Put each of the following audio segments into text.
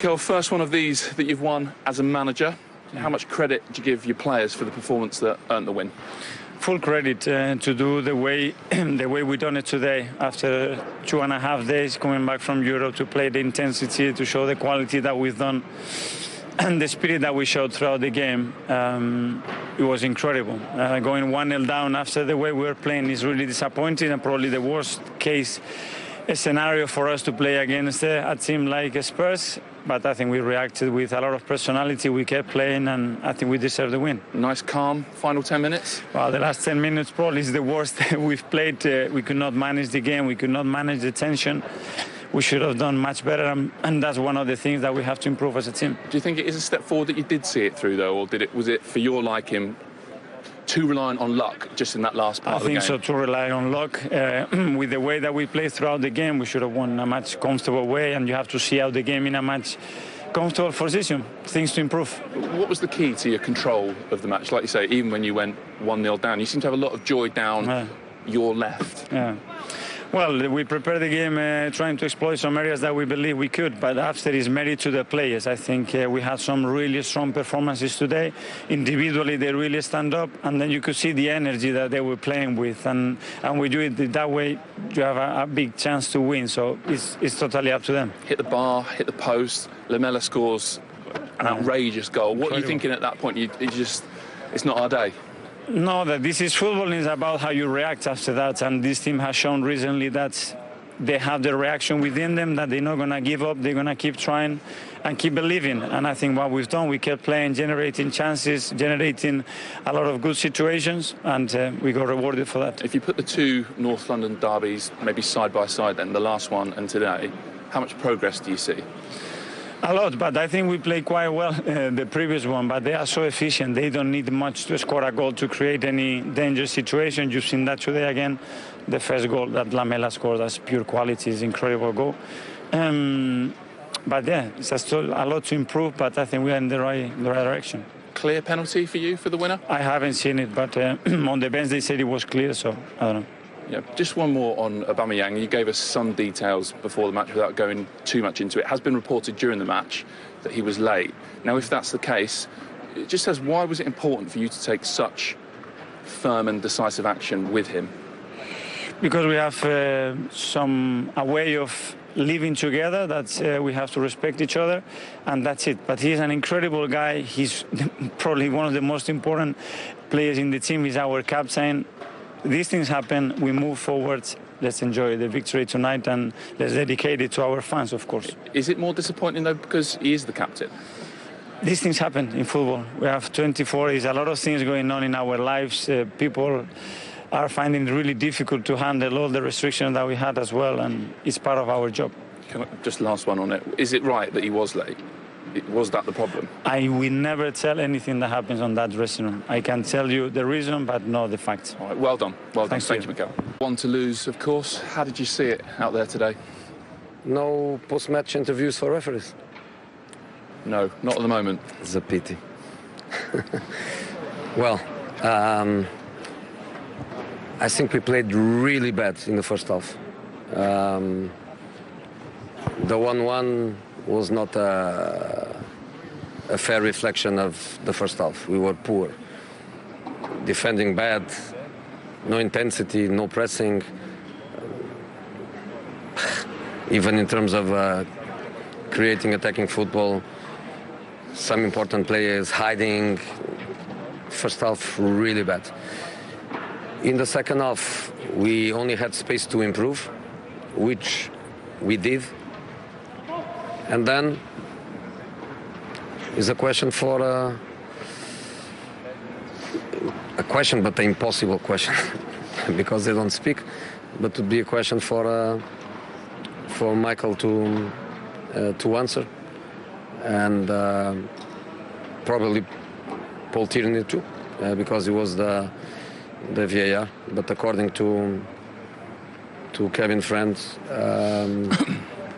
Kel, first one of these that you've won as a manager. How much credit do you give your players for the performance that earned the win? Full credit to do the way we done it today. After 2.5 days coming back from Europe to play the intensity, to show the quality that we've done, and the spirit that we showed throughout the game, it was incredible. Going 1-0 down after the way we were playing is really disappointing, and probably the worst case scenario for us to play against a team like Spurs. But I think we reacted with a lot of personality. We kept playing, and I think we deserve the win. Nice, calm final 10 minutes? Well, the last 10 minutes probably is the worst we've played. We could not manage the game. We could not manage the tension. We should have done much better, and that's one of the things that we have to improve as a team. Do you think it is a step forward that you did see it through, though, or was it for your liking too reliant on luck just in that last part of the game? I think so, too reliant on luck. With the way that we played throughout the game, we should have won a much comfortable way, and you have to see out the game in a much comfortable position. Things to improve. What was the key to your control of the match? Like you say, even when you went 1-0 down, you seem to have a lot of joy down your left. Yeah. Well, we prepared the game trying to exploit some areas that we believe we could, but after is merit to the players. I think we had some really strong performances today. Individually, they really stand up, and then you could see the energy that they were playing with, and we do it that way, you have a big chance to win, so it's totally up to them. Hit the bar, hit the post, Lamela scores an outrageous goal. What are you thinking at that point? It's not our day. No, that this is football. It's about how you react after that, and this team has shown recently that they have the reaction within them, that they're not going to give up, they're going to keep trying and keep believing. And I think what we've done, we kept playing, generating chances, generating a lot of good situations, and we got rewarded for that. If you put the two North London derbies maybe side by side, then the last one and today, how much progress do you see? A lot, but I think we played quite well the previous one, but they are so efficient. They don't need much to score a goal to create any dangerous situation. You've seen that today again. The first goal that Lamela scored, that's pure quality, is incredible goal. But yeah, it's still a lot to improve, but I think we're in the right direction. Clear penalty for you for the winner? I haven't seen it, but on the bench they said it was clear, so I don't know. Yeah, just one more on Aubameyang. You gave us some details before the match without going too much into it. It has been reported during the match that he was late. Now, if that's the case, it just says, why was it important for you to take such firm and decisive action with him? Because we have a way of living together that we have to respect each other, and that's it. But he's an incredible guy. He's probably one of the most important players in the team. He's our captain. These things happen, we move forward. Let's enjoy the victory tonight, and let's dedicate it to our fans, of course. Is it more disappointing, though, because he is the captain? These things happen in football. We have 24, there's a lot of things going on in our lives. People are finding it really difficult to handle all the restrictions that we had as well, and it's part of our job. Just last one on it. Is it right that he was late? Was that the problem? I will never tell anything that happens on that dressing room. I can tell you the reason, but not the facts. All right, well done. Well done. Thank you, Mikel. One to lose, of course. How did you see it out there today? No post-match interviews for referees? No, not at the moment. It's a pity. Well, I think we played really bad in the first half. The 1-1 was not a fair reflection of the first half. We were poor. Defending bad, no intensity, no pressing. Even in terms of creating attacking football, some important players hiding. First half, really bad. In the second half, we only had space to improve, which we did. And then is a question for a question, but an impossible question because they don't speak. But to be a question for Michael to answer, and probably Paul Tierney too, because he was the VAR. But according to Kevin Friend,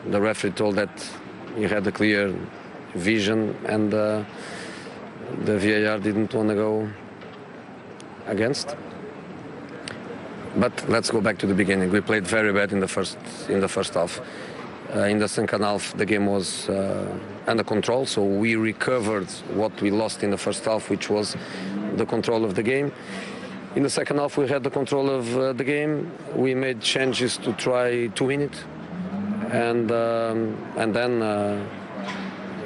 the referee told that he had a clear vision, and the VAR didn't want to go against. But let's go back to the beginning. We played very bad in the first half. In the second half, the game was under control, so we recovered what we lost in the first half, which was the control of the game. In the second half, we had the control of the game. We made changes to try to win it, and then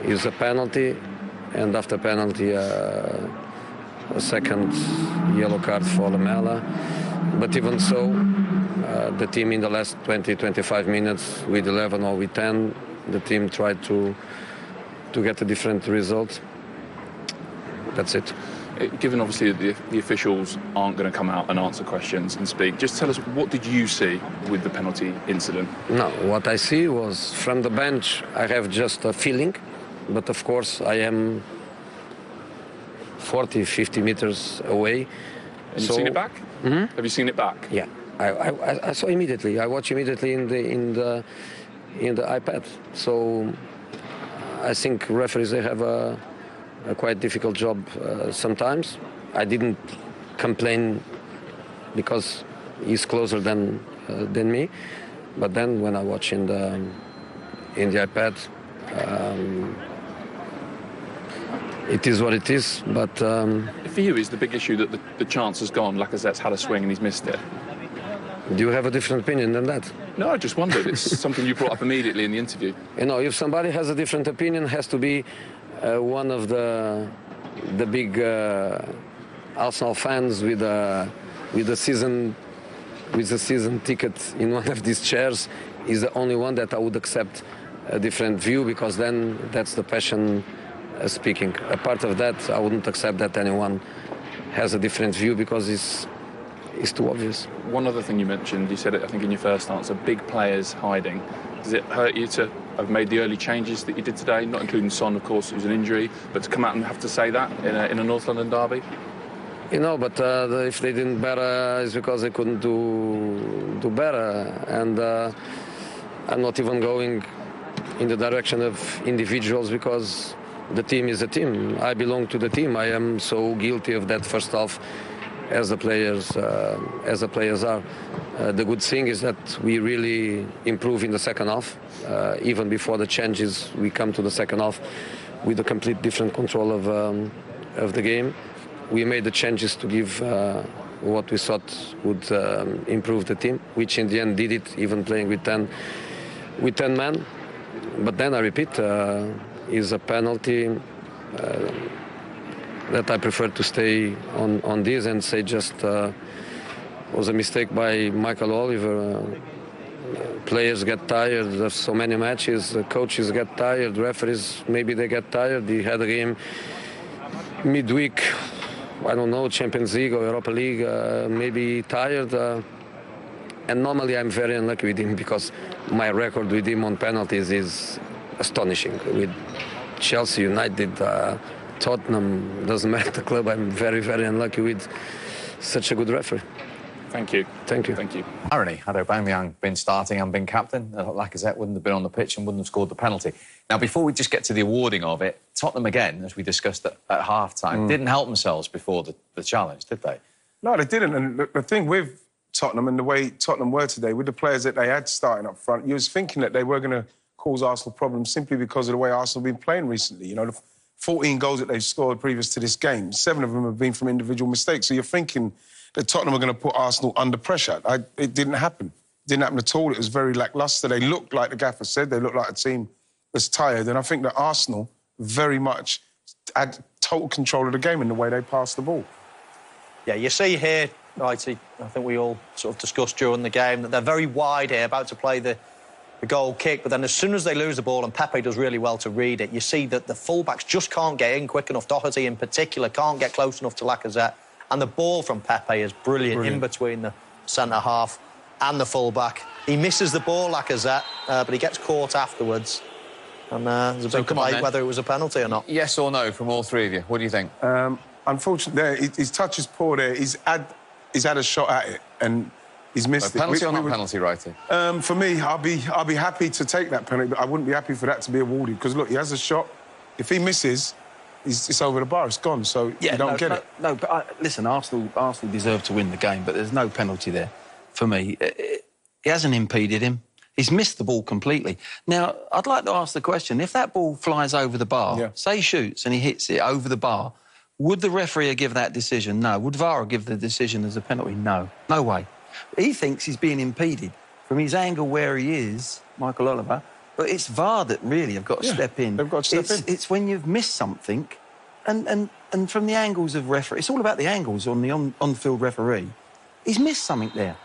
is a penalty, and after penalty, a second yellow card for Lamela. But even so, the team in the last 20-25 minutes, with 11 or with 10, the team tried to get a different result. That's it. Given obviously the officials aren't going to come out and answer questions and speak, just tell us, what did you see with the penalty incident? No, what I see was from the bench, I have just a feeling, but of course I am 40-50 meters away. And you've seen it back? Mm-hmm. Have you seen it back? Yeah, I saw immediately. I watched immediately in the iPad. So I think referees, they have a quite difficult job sometimes. I didn't complain because he's closer than me, but then when I watch in the iPad, it is what it is. But for you, is the big issue that the chance has gone? Lacazette's had a swing and he's missed it. Do you have a different opinion than that? No, I just wondered. It's something you brought up immediately in the interview. You know, if somebody has a different opinion, it has to be one of the big Arsenal fans with a season ticket in one of these chairs is the only one that I would accept a different view, because then that's the passion speaking. Apart of that, I wouldn't accept that anyone has a different view, because it's too obvious. One other thing you mentioned, you said it I think in your first answer, big players hiding. Does it hurt you to have made the early changes that you did today, not including Son, of course, it was an injury, but to come out and have to say that in a North London derby? You know, but if they didn't better, it's because they couldn't do better. And I'm not even going in the direction of individuals, because the team is a team. I belong to the team. I am so guilty of that first half as the players are. The good thing is that we really improve in the second half. Even before the changes, we come to the second half with a complete different control of the game. We made the changes to give what we thought would improve the team, which in the end did it, even playing with 10 men. But then I repeat, is a penalty that I prefer to stay on this and say just was a mistake by Michael Oliver. Players get tired of so many matches, coaches get tired, referees, maybe they get tired. He had a game midweek, I don't know, Champions League or Europa League, maybe tired. And normally I'm very unlucky with him, because my record with him on penalties is astonishing. With Chelsea, United, Tottenham, doesn't matter the club, I'm very, very unlucky with such a good referee. Thank you. Thank you. Thank you. Irony, had Aubameyang been starting and been captain, Lacazette wouldn't have been on the pitch and wouldn't have scored the penalty. Now, before we just get to the awarding of it, Tottenham again, as we discussed at half-time, didn't help themselves before the challenge, did they? No, they didn't. And the thing with Tottenham and the way Tottenham were today, with the players that they had starting up front, you was thinking that they were going to cause Arsenal problems simply because of the way Arsenal have been playing recently. You know, the 14 goals that they've scored previous to this game, 7 of them have been from individual mistakes. So you're thinking that Tottenham are going to put Arsenal under pressure. It didn't happen. It didn't happen at all. It was very lacklustre. They looked, like the gaffer said, they looked like a team that's tired. And I think that Arsenal very much had total control of the game in the way they passed the ball. Yeah, you see here, Wrighty, I think we all sort of discussed during the game, that they're very wide here, about to play the goal kick, but then as soon as they lose the ball, and Pepe does really well to read it, you see that the fullbacks just can't get in quick enough. Doherty in particular can't get close enough to Lacazette, and the ball from Pepe is brilliant. In between the centre-half and the fullback. He misses the ball, Lacazette, but he gets caught afterwards, and there's a big debate whether it was a penalty or not. Yes or no from all three of you? What do you think? Unfortunately, his touch is poor there. He's had a shot at it, and he's missed it. Penalty or not penalty, Wrighty? For me, I'll be happy to take that penalty, but I wouldn't be happy for that to be awarded, because look, he has a shot. If he misses, it's over the bar. It's gone. So you don't get it. No, but listen, Arsenal deserve to win the game, but there's no penalty there for me. He hasn't impeded him. He's missed the ball completely. Now, I'd like to ask the question, if that ball flies over the bar, say he shoots and he hits it over the bar, would the referee give that decision? No. Would VAR give the decision as a penalty? No. No way. He thinks he's being impeded from his angle where he is, Michael Oliver, but it's VAR that really have got to step in. They've got to step in. It's when you've missed something, and from the angles of referee, it's all about the angles on the on-field referee. He's missed something there.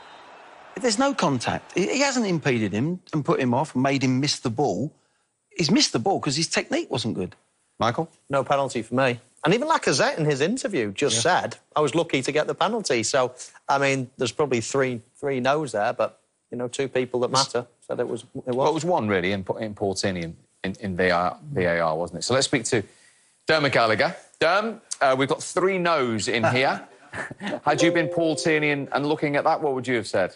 There's no contact. He hasn't impeded him and put him off and made him miss the ball. He's missed the ball because his technique wasn't good. Michael? No penalty for me. And even Lacazette in his interview just said, I was lucky to get the penalty. So, I mean, there's probably three no's there, but, you know, two people that matter said it was. Well, it was one, really, in Portini in VAR, wasn't it? So let's speak to Dermot Gallagher. Derm, we've got 3 no's in here. Had you been Paul Tierney and looking at that, what would you have said?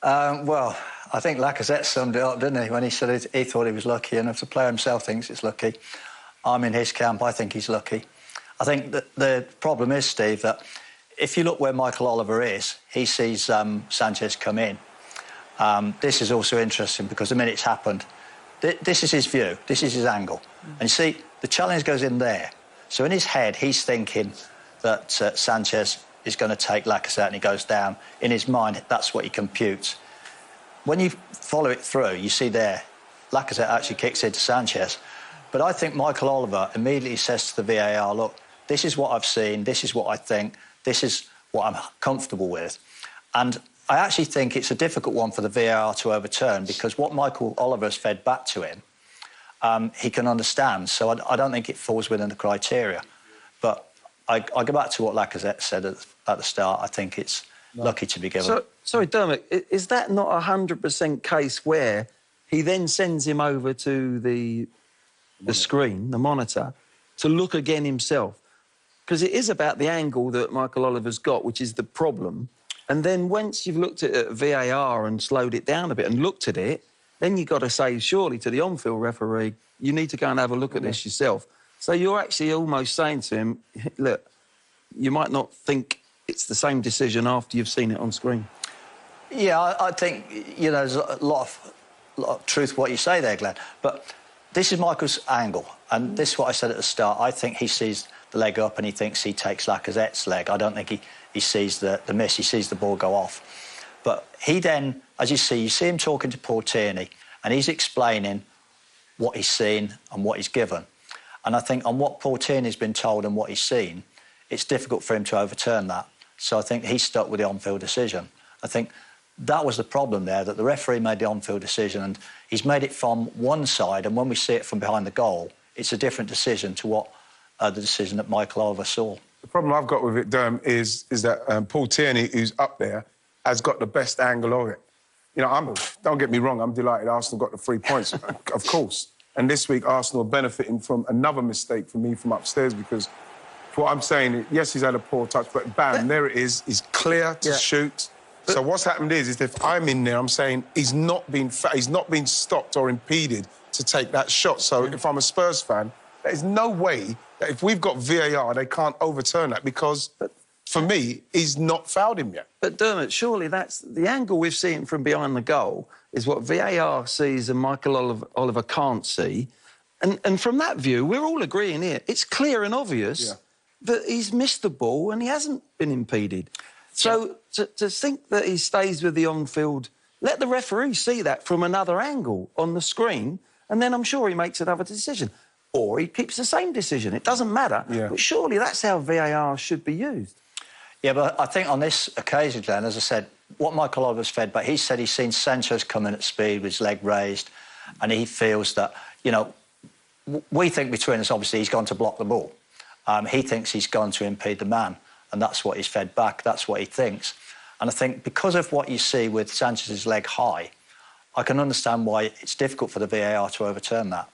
Well, I think Lacazette summed it up, didn't he, when he said he thought he was lucky, and if the player himself thinks it's lucky, I'm in his camp, I think he's lucky. I think that the problem is, Steve, that if you look where Michael Oliver is, he sees Sanchez come in. This is also interesting because the minute it's happened, this is his view, this is his angle. And you see, the challenge goes in there. So in his head, he's thinking that Sanchez is going to take Lacazette and he goes down. In his mind, that's what he computes. When you follow it through, you see there, Lacazette actually kicks into Sanchez. But I think Michael Oliver immediately says to the VAR, look, this is what I've seen, this is what I think, this is what I'm comfortable with. And I actually think it's a difficult one for the VAR to overturn because what Michael Oliver has fed back to him, he can understand. So I don't think it falls within the criteria. But I go back to what Lacazette said at the start. I think it's lucky to be given. So, sorry, Dermot, is that not a 100% case where he then sends him over to the screen, the monitor, to look again himself? Because it is about the angle that Michael Oliver's got, which is the problem. And then once you've looked at VAR and slowed it down a bit and looked at it, then you've got to say, surely, to the on-field referee, you need to go and have a look at this yourself. So you're actually almost saying to him, look, you might not think it's the same decision after you've seen it on screen. Yeah, I think, you know, there's a lot of truth what you say there, Glenn. But this is Michael's angle, and this is what I said at the start. I think he sees the leg up and he thinks he takes Lacazette's leg. I don't think he sees the miss. He sees the ball go off. But he then, as you see him talking to Paul Tierney, and he's explaining what he's seen and what he's given. And I think on what Paul Tierney's been told and what he's seen, it's difficult for him to overturn that. So I think he's stuck with the on-field decision. I think that was the problem there, that the referee made the on-field decision and he's made it from one side, and when we see it from behind the goal, it's a different decision to what the decision that Michael Oliver saw. The problem I've got with it, Derm, is that Paul Tierney, who's up there, has got the best angle of it. You know, don't get me wrong, I'm delighted Arsenal got the 3 points, of course. And this week, Arsenal are benefiting from another mistake from me from upstairs because what I'm saying, yes, he's had a poor touch, but bam, there it is. He's clear to shoot. So what's happened is if I'm in there, I'm saying he's not been stopped or impeded to take that shot. So if I'm a Spurs fan, there's no way that if we've got VAR, they can't overturn that because, for me, he's not fouled him yet. But Dermot, surely that's the angle we've seen from behind the goal is what VAR sees and Michael Oliver can't see. And from that view, we're all agreeing here, it's clear and obvious that he's missed the ball and he hasn't been impeded. So to think that he stays with the on-field, let the referee see that from another angle on the screen, and then I'm sure he makes another decision. Or he keeps the same decision. It doesn't matter. Yeah. But surely that's how VAR should be used. Yeah, but I think on this occasion, Glenn, as I said, what Michael Oliver's fed back, he said he's seen Sanchez come in at speed with his leg raised, and he feels that, you know, we think between us, obviously, he's gone to block the ball. He thinks he's gone to impede the man, and that's what he's fed back. That's what he thinks. And I think because of what you see with Sanchez's leg high, I can understand why it's difficult for the VAR to overturn that.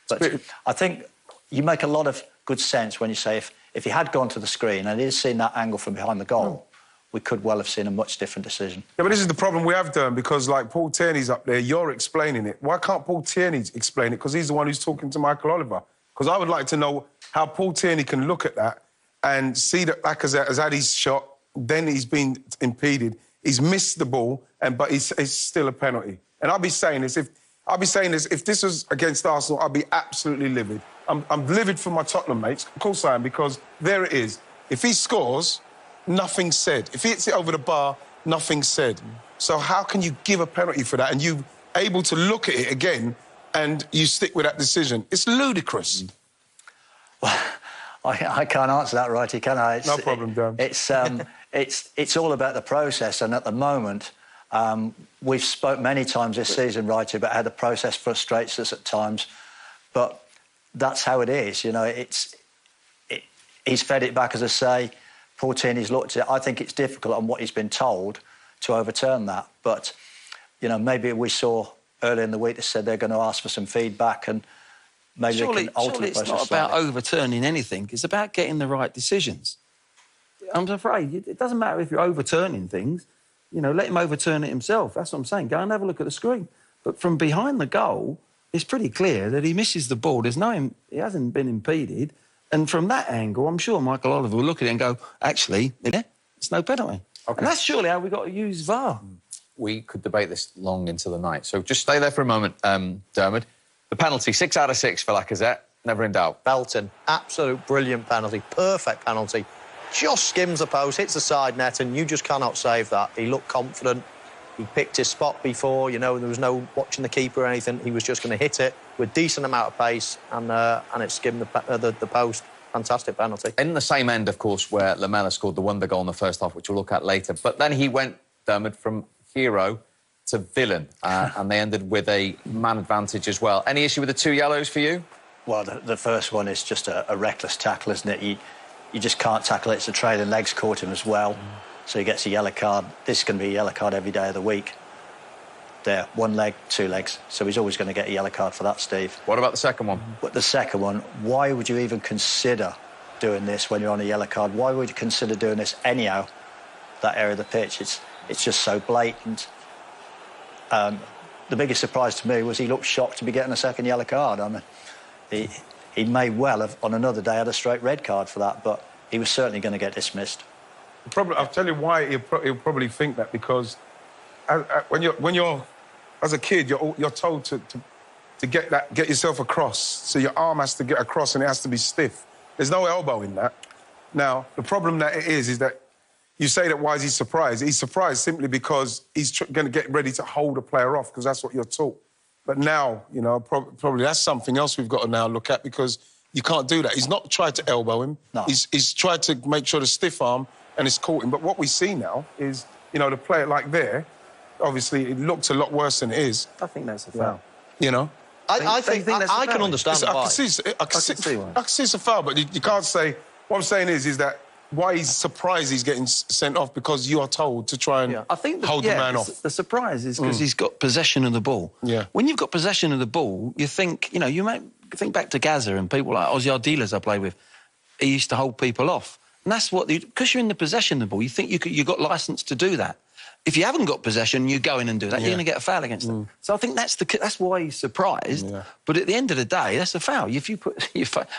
But I think you make a lot of good sense when you say if he had gone to the screen and he'd seen that angle from behind the goal, we could well have seen a much different decision. Yeah, but this is the problem we have done because, like, Paul Tierney's up there, you're explaining it. Why can't Paul Tierney explain it? Because he's the one who's talking to Michael Oliver. Because I would like to know how Paul Tierney can look at that and see that Lacazette has had his shot, then he's been impeded, he's missed the ball, but it's still a penalty. And I'll be saying this, if this was against Arsenal, I'd be absolutely livid. I'm livid for my Tottenham mates. Of course I am, because there it is. If he scores, nothing's said. If he hits it over the bar, nothing's said. So how can you give a penalty for that and you able to look at it again and you stick with that decision? It's ludicrous. Well, I can't answer that, Righty, can I? No problem, Dan. It's all about the process, and at the moment, we've spoke many times this season, Righty, about how the process frustrates us at times, but that's how it is. You know, he's fed it back, as I say. Portini's looked at it. I think it's difficult on what he's been told to overturn that. But, you know, maybe we saw earlier in the week they said they're going to ask for some feedback and maybe they can alter the process. It's not about overturning anything. It's about getting the right decisions. I'm afraid it doesn't matter if you're overturning things. You know, let him overturn it himself. That's what I'm saying. Go and have a look at the screen. But from behind the goal, it's pretty clear that he misses the ball. He hasn't been impeded. And from that angle, I'm sure Michael Oliver will look at it and go, actually, it's no penalty. Okay. And that's surely how we've got to use VAR. We could debate this long into the night. So just stay there for a moment, Dermot. The penalty, 6 out of 6 for Lacazette. Never in doubt. Belton, absolute brilliant penalty, perfect penalty. Just skims the post, hits the side net, and you just cannot save that. He looked confident. He picked his spot before, you know, there was no watching the keeper or anything. He was just going to hit it with a decent amount of pace, and it skimmed the post. Fantastic penalty. In the same end, of course, where Lamela scored the wonder goal in the first half, which we'll look at later. But then he went, Dermot, from hero to villain, and they ended with a man advantage as well. Any issue with the 2 yellows for you? Well, the first one is just a reckless tackle, isn't it? You just can't tackle it. It's a trailing legs caught him as well. So he gets a yellow card. This is going to be a yellow card every day of the week. There, 1 leg, 2 legs. So he's always going to get a yellow card for that, Steve. What about the second one? But the second one, why would you even consider doing this when you're on a yellow card? Why would you consider doing this anyhow, that area of the pitch? It's just so blatant. The biggest surprise to me was he looked shocked to be getting a second yellow card. I mean, he may well have, on another day, had a straight red card for that, but he was certainly going to get dismissed. I'll tell you why he'll probably think that, because when you're as a kid, you're told to get yourself across. So your arm has to get across and it has to be stiff. There's no elbow in that. Now, the problem that it is that you say that why is he surprised? He's surprised simply because he's going to get ready to hold a player off, because that's what you're taught. But now, you know, probably that's something else we've got to now look at, because you can't do that. He's not tried to elbow him. No. He's tried to make sure the stiff arm and it's caught him. But what we see now is, you know, the player like there, obviously it looked a lot worse than it is. I think that's a foul. You know? I think I can understand why. I can see it's a foul, but you can't say... What I'm saying is that why he's surprised he's getting sent off, because you are told to try and hold the man off. The surprise is because he's got possession of the ball. Yeah. When you've got possession of the ball, you think, you know, you might think back to Gaza and people like Ozzy Ardiles I played with. He used to hold people off. And that's what... Because you're in the possession of the ball, you think you've got licence to do that. If you haven't got possession, you go in and do that, you're going to get a foul against them. So I think that's why he's surprised. Yeah. But at the end of the day, that's a foul. If you put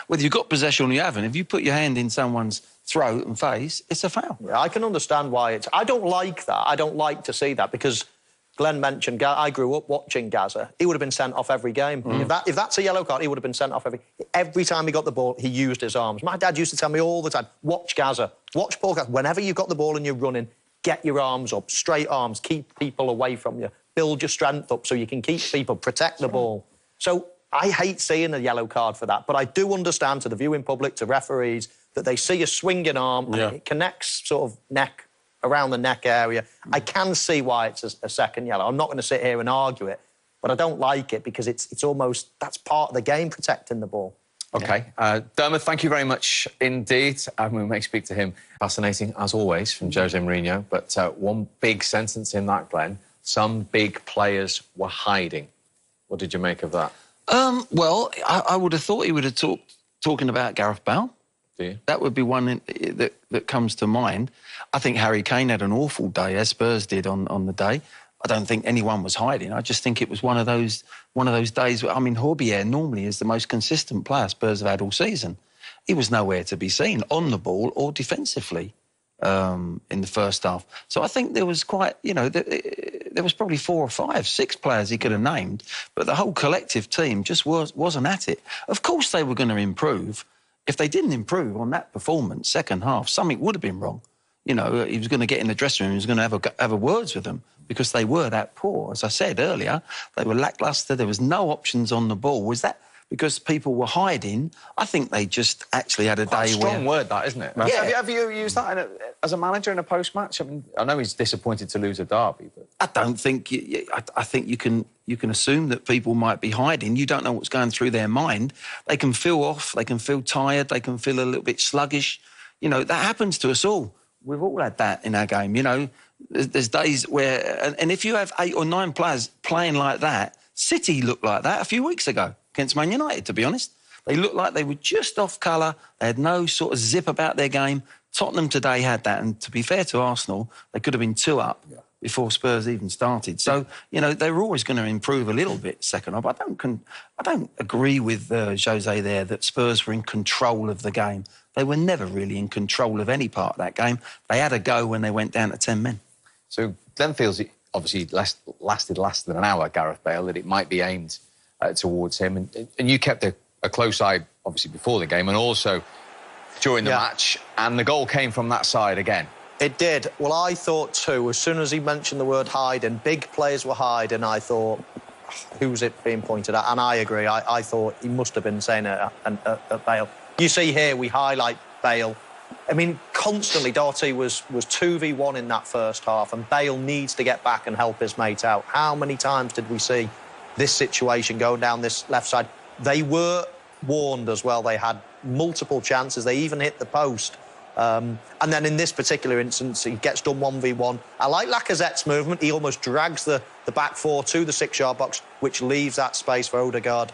whether you've got possession or you haven't, if you put your hand in someone's throat and face, it's a foul. Yeah, I can understand why it's... I don't like that. I don't like to see that, because Glenn mentioned I grew up watching Gaza. He would have been sent off every game. If that's a yellow card, he would have been sent off every time he got the ball, he used his arms. My dad used to tell me all the time, watch Gaza, watch Paul Gaza. Whenever you've got the ball and you're running, get your arms up, straight arms, keep people away from you, build your strength up so you can keep people, protect the ball. So I hate seeing a yellow card for that, but I do understand to the viewing public, to referees, that they see a swinging arm and it connects sort of around the neck area. I can see why it's a second yellow. I'm not going to sit here and argue it, but I don't like it because it's almost... That's part of the game, protecting the ball. OK. Dermot, thank you very much indeed. We may speak to him. Fascinating, as always, from Jose Mourinho. But one big sentence in that, Glenn, some big players were hiding. What did you make of that? Well, I would have thought he would have talking about Gareth Bale. Do you? That would be one that comes to mind. I think Harry Kane had an awful day, as Spurs did on the day. I don't think anyone was hiding. I just think it was one of those days where, I mean, Horbier normally is the most consistent player Spurs have had all season. He was nowhere to be seen on the ball or defensively. in the first half. So I think there was quite, you know, there was probably 4 or 5, 6 players he could have named, but the whole collective team just wasn't at it. Of course they were going to improve. If they didn't improve on that performance, second half, something would have been wrong. You know, he was going to get in the dressing room, he was going to have a words with them because they were that poor. As I said earlier, they were lacklustre, there was no options on the ball. Was that because people were hiding? I think they just actually had a day where... strong word, that, isn't it? Yeah. Have you used that as a manager in a post-match? I mean, I know he's disappointed to lose a derby, but... I don't think... I think you can assume that people might be hiding. You don't know what's going through their mind. They can feel off, they can feel tired, they can feel a little bit sluggish. You know, that happens to us all. We've all had that in our game, you know. There's days where... And if you have 8 or 9 players playing like that, City looked like that a few weeks ago against Man United, to be honest. They looked like they were just off colour. They had no sort of zip about their game. Tottenham today had that. And to be fair to Arsenal, they could have been 2 up before Spurs even started. So, you know, they were always going to improve a little bit second half. I don't agree with Jose there that Spurs were in control of the game. They were never really in control of any part of that game. They had a go when they went down to 10 men. So Glenn feels it obviously lasted less than an hour, Gareth Bale, that it might be aimed towards him. And you kept a close eye, obviously, before the game and also during the match. And the goal came from that side again. It did. Well, I thought too, as soon as he mentioned the word hiding, big players were hiding, I thought, who's it being pointed at? And I agree. I thought he must have been saying it at Bale. You see here, we highlight Bale. I mean, constantly, Doherty was 2v1 in that first half, and Bale needs to get back and help his mate out. How many times did we see this situation going down this left side? They were warned as well. They had multiple chances. They even hit the post. And then in this particular instance, he gets done 1v1. I like Lacazette's movement. He almost drags the back 4 to the 6-yard box, which leaves that space for Odegaard.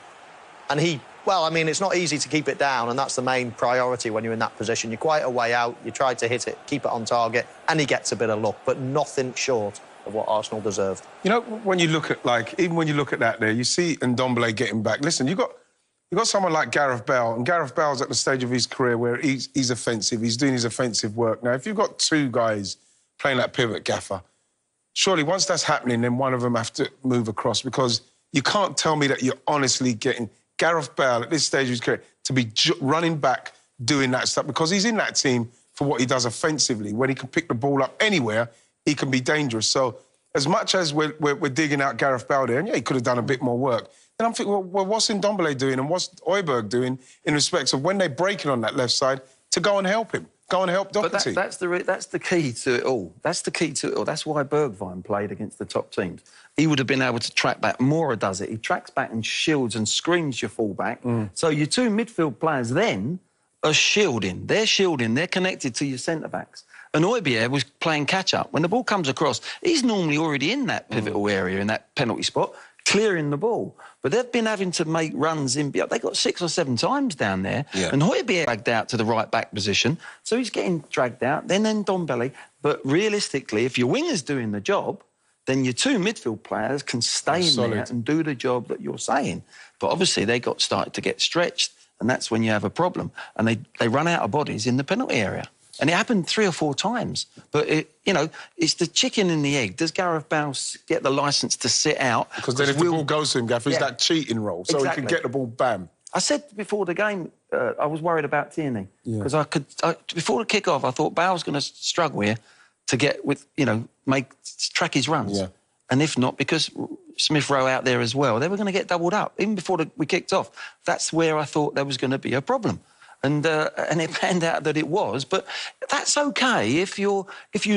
And he... Well, I mean, it's not easy to keep it down, and that's the main priority when you're in that position. You're quite a way out, you try to hit it, keep it on target, and he gets a bit of luck, but nothing short of what Arsenal deserved. You know, when you look at, even when you look at that there, you see Ndombele getting back. Listen, you got someone like Gareth Bale, and Gareth Bale's at the stage of his career where he's offensive, he's doing his offensive work. Now, if you've got 2 guys playing that pivot gaffer, surely once that's happening, then one of them have to move across, because you can't tell me that you're honestly getting... Gareth Bale, at this stage of his career, to be running back, doing that stuff, because he's in that team for what he does offensively. When he can pick the ball up anywhere, he can be dangerous. So as much as we're digging out Gareth Bale there, and he could have done a bit more work, then I'm thinking, well, what's Ndombele doing and what's Højbjerg doing in respect of when they're breaking on that left side to go and help him? Go and help Doherty. But that's the key to it all. That's the key to it all. That's why Bergwijn played against the top teams. He would have been able to track back. Mora does it. He tracks back and shields and screens your fullback. So your 2 midfield players then are shielding. They're shielding. They're connected to your centre-backs. And Højbjerg was playing catch-up. When the ball comes across, he's normally already in that pivotal area, in that penalty spot, clearing the ball. But they've been having to make runs in... They got 6 or 7 times down there. Yeah. And Højbjerg dragged out to the right-back position. So he's getting dragged out. Then Ndombele. But realistically, if your winger's doing the job, then your 2 midfield players can stay in there and do the job that you're saying. But obviously they started to get stretched, and that's when you have a problem. And they run out of bodies in the penalty area. And it happened 3 or 4 times. But, it's the chicken and the egg. Does Gareth Bale get the licence to sit out? Because then if the ball goes to him, Gaff, it's that cheating role. So he can get the ball, bam. I said before the game, I was worried about Tierney. Because before the kick-off, I thought Bale's going to struggle here to get with, track his runs. Yeah. And if not, because Smith Rowe out there as well, they were going to get doubled up. Even before we kicked off, that's where I thought there was going to be a problem. And it panned out that it was. But that's OK if you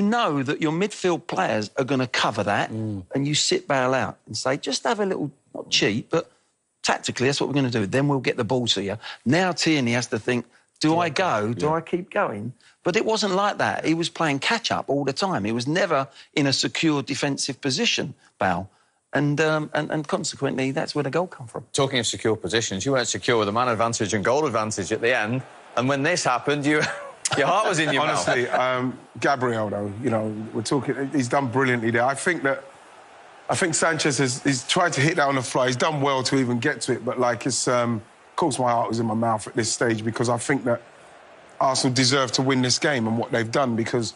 know that your midfield players are going to cover that and you sit Bale out and say, just have a little, not cheat, but tactically, that's what we're going to do. Then we'll get the ball to you. Now Tierney has to think, do I go? Do I keep going? But it wasn't like that. He was playing catch-up all the time. He was never in a secure defensive position, Bale. And consequently, that's where the goal come from. Talking of secure positions, you weren't secure with the man advantage and goal advantage at the end. And when this happened, your heart was in your mouth. Honestly, Gabriel, though, we're talking... He's done brilliantly there. I think Sanchez he's tried to hit that on the fly. He's done well to even get to it, but, of course my heart was in my mouth at this stage, because I think that Arsenal deserve to win this game and what they've done, because,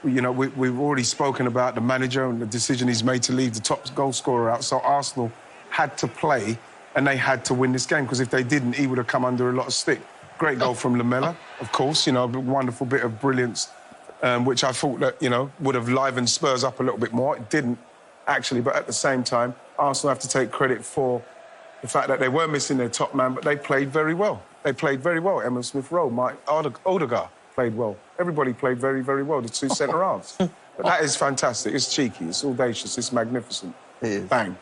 you know, we've already spoken about the manager and the decision he's made to leave the top goal scorer out. So Arsenal had to play and they had to win this game, because if they didn't, he would have come under a lot of stick. Great goal from Lamela, of course, you know, a wonderful bit of brilliance, which I thought that, you know, would have livened Spurs up a little bit more. It didn't, actually, but at the same time, Arsenal have to take credit for the fact that they were missing their top man, but they played very well. They played very well. Emma Smith-Rowe, Mike Odegaard played well. Everybody played very, very well, the two centre-halves. But that is fantastic. It's cheeky, it's audacious, it's magnificent. It is. Bang.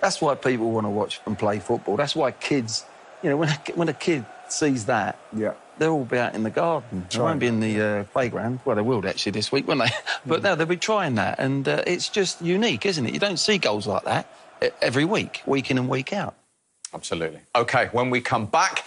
That's why people want to watch and play football. That's why kids, you know, when a kid sees that, yeah, they'll all be out in the garden. They won't be in the playground. Well, they will actually this week, won't they? But no, they'll be trying that. And it's just unique, isn't it? You don't see goals like that every week in and week out. Absolutely. OK, when we come back,